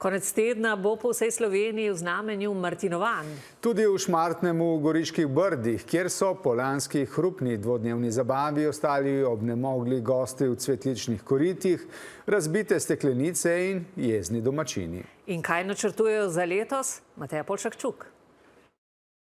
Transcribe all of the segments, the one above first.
Konec tedna bo po vsej Sloveniji v znamenju martinovanj. Tudi v Šmartnemu v Goriških Brdih, kjer so po lanski hrupni dvodnevni zabavi ostali obnemogli gosti v cvetličnih koritih, razbite steklenice in jezni domačini. In kaj načrtujejo za letos? Mateja Polšak-Čuk.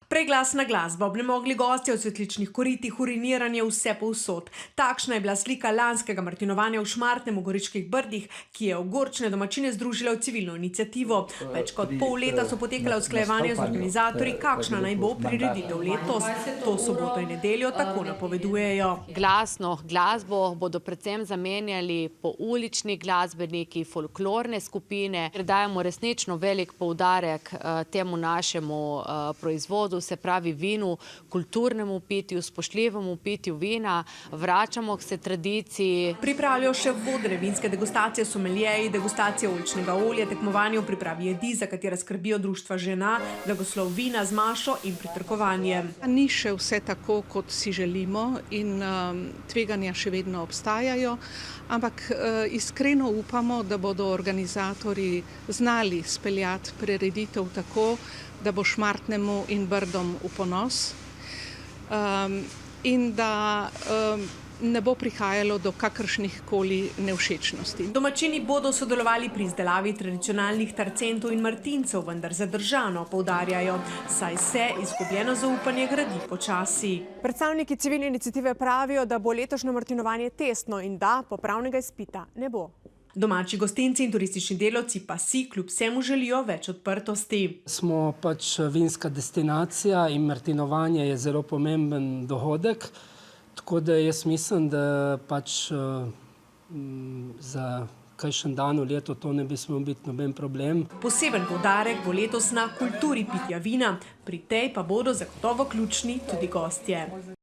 Preglasna glasba, obnemogli gostje v cvetličnih koritih, uriniranje vse povsod. Takšna je bila slika lanskega martinovanja v Šmartnem v Goriških Brdih, ki je ogorčene domačine združila v civilno iniciativo. Več kot pol leta so potekala usklajevanja z organizatorji, kakšna naj bo prireditev letos. To soboto in nedeljo tako napovedujejo. Glasno glasbo bodo predvsem zamenjali poulični glasbeniki, folklorne skupine. Dajemo resnično velik poudarek temu našemu proizvodu, se pravi vinu, kulturnemu pitju, spoštljivemu pitju vina, vračamo se tradiciji. Pripravljajo še vodene vinske degustacije, someljeji, degustacije oljčnega olja, tekmovanje v pripravi jedi, za katera skrbijo društva žena, blagoslov vina z mašo in pritrkovanjem. Ni še vse tako, kot si želimo in tveganja še vedno obstajajo, ampak iskreno upamo, da bodo organizatorji znali speljati prireditev tako, da bo Šmartnemu in Brdom v ponos in da ne bo prihajalo do kakršnihkoli nevšečnosti. Domačini bodo sodelovali pri izdelavi tradicionalnih tarcentov in martincev, vendar zadržano, poudarjajo, saj se izgubljeno zaupanje gradi počasi. Predstavniki civilne iniciative pravijo, da bo letošnje martinovanje testno in da popravnega izpita ne bo. Domači gostinci in turistični delavci pa si kljub vsemu želijo več odprtosti. Smo pač vinska destinacija in martinovanje je zelo pomemben dohodek, tako da jaz mislim, da pač za kakšen dan v letu to ne bi smel biti noben problem. Poseben poudarek bo letos na kulturi pitja vina, pri tej pa bodo zagotovo ključni tudi gostje.